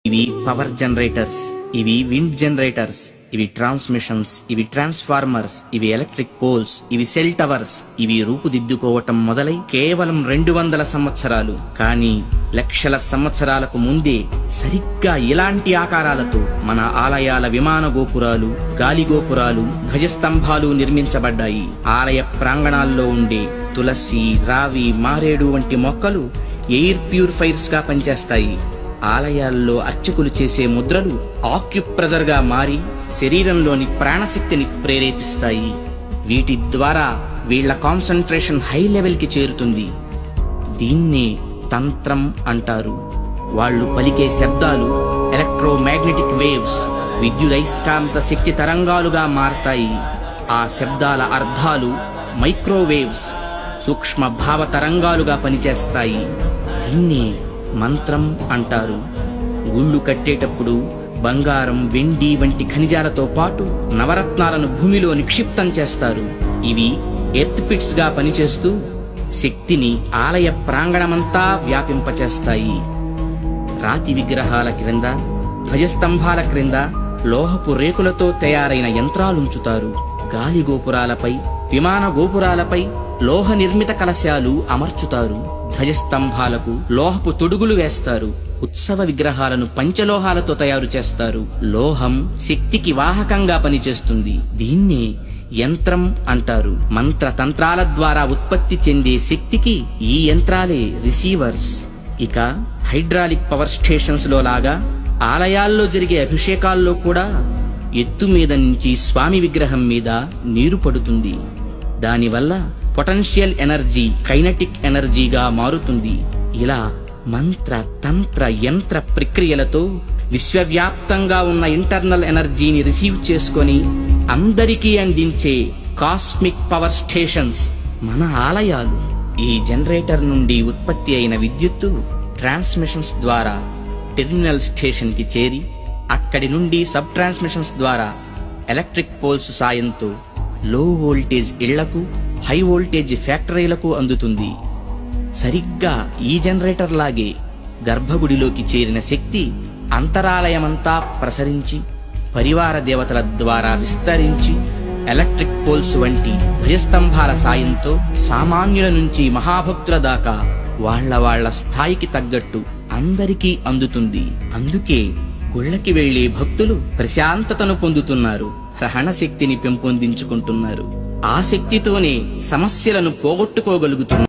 ఇవి power generators, ఇవి wind generators, ఇవి ట్రాన్స్మిషన్స్, ఇవి ట్రాన్స్ఫార్మర్స్, ఇవి ఎలక్ట్రిక్ పోల్స్, ఇవి సెల్ టవర్స్. ఇవి రూపుదిద్దుకోవటం మొదలై కేవలం 200 సంవత్సరాలు, కానీ లక్షల సంవత్సరాలకు ముందే సరిగ్గా ఇలాంటి ఆకారాలతో మన ఆలయాల విమాన గోపురాలు, గాలి గోపురాలు, ధ్వజస్తంభాలు నిర్మించబడ్డాయి. ఆలయ ప్రాంగణాల్లో ఉండే తులసి, రావి, మారేడు వంటి మొక్కలు ఎయిర్ ప్యూరిఫైర్స్ గా పనిచేస్తాయి. ఆలయాల్లో అర్చకులు చేసే ముద్రలు ఆక్యుప్రెజర్ గా మారి శరీరంలోని ప్రాణశక్తిని ప్రేరేపిస్తాయి. వీటి ద్వారా వీళ్ల కాన్సంట్రేషన్ హై లెవెల్ కి చేరుతుంది. దీన్నే తంత్రం అంటారు. వాళ్ళు పలికే శబ్దాలు ఎలక్ట్రోమాగ్నెటిక్ వేవ్స్, విద్యుదయస్కాంత శక్తి తరంగాలుగా మారతాయి. ఆ శబ్దాల అర్థాలు మైక్రోవేవ్స్, సూక్ష్మ భావ తరంగాలుగా పనిచేస్తాయి. దీన్నే మంత్రం అంటారు. గుళ్ళు కట్టేటప్పుడు బంగారం, వెండి వంటి ఖనిజాలతో పాటు నవరత్నాలను భూమిలో నిక్షిప్తం చేస్తారు. ఇవి ఎర్త్ పిట్స్ గా పనిచేస్తూ శక్తిని ఆలయ ప్రాంగణమంతా వ్యాపింపచేస్తాయి. రాతి విగ్రహాల క్రింద, ధ్వజస్తంభాల క్రింద లోహపు రేకులతో తయారైన యంత్రాలుంచుతారు. గాలి గోపురాలపై, విమాన గోపురాలపై లోహ నిర్మిత కలశాలు అమర్చుతారు. ధ్వజస్తంభాలకు లోహపు తొడుగులు వేస్తారు. ఉత్సవ విగ్రహాలను పంచలోహాలతో తయారు చేస్తారు. లోహం శక్తికి వాహకంగా పనిచేస్తుంది. దీన్నే యంత్రం అంటారు. మంత్ర తంత్రాల ద్వారా ఉత్పత్తి చెందే శక్తికి ఈ యంత్రాలే రిసీవర్స్. ఇక హైడ్రాలిక్ పవర్ స్టేషన్స్ లో లాగా ఆలయాల్లో జరిగే అభిషేకాల్లో కూడా ఎత్తు మీద నుంచి స్వామి విగ్రహం మీద నీరు పడుతుంది. దానివల్ల పొటెన్షియల్ ఎనర్జీ కైనటిక్ ఎనర్జీగా మారుతుంది. ఇలా మంత్ర తంత్ర యంత్ర ప్రక్రియలతో విశ్వవ్యాప్తంగా ఉన్న ఇంటర్నల్ ఎనర్జీని రిసీవ్ చేసుకొని అందరికీ అందించే కాస్మిక్ పవర్ స్టేషన్స్ మన ఆలయాలు. ఈ జనరేటర్ నుండి ఉత్పత్తి అయిన విద్యుత్తు ట్రాన్స్మిషన్స్ ద్వారా టెర్మినల్ స్టేషన్ కి చేరి అక్కడి నుండి సబ్ ట్రాన్స్మిషన్స్ ద్వారా ఎలక్ట్రిక్ పోల్స్ సాయంతో లో వోల్టేజ్ ఇళ్లకు, హై వోల్టేజ్ ఫ్యాక్టరీలకు అందుతుంది. సరిగ్గా ఈ జనరేటర్ లాగే గర్భగుడిలోకి చేరిన శక్తి అంతరాలయమంతా ప్రసరించి పరివార దేవతల ద్వారా విస్తరించి ఎలక్ట్రిక్ పోల్స్ వంటి ధ్వజస్తంభాల సాయంతో సామాన్యుల నుంచి మహాభక్తుల దాకా వాళ్ళ స్థాయికి తగ్గట్టు అందరికీ అందుతుంది. అందుకే గుళ్ళకి వెళ్లే భక్తులు ప్రశాంతతను పొందుతున్నారు, గ్రహణ శక్తిని పెంపొందించుకుంటున్నారు. ఆ శక్తితోనే సమస్యలను పోగొట్టుకోగలుగుతున్నారు.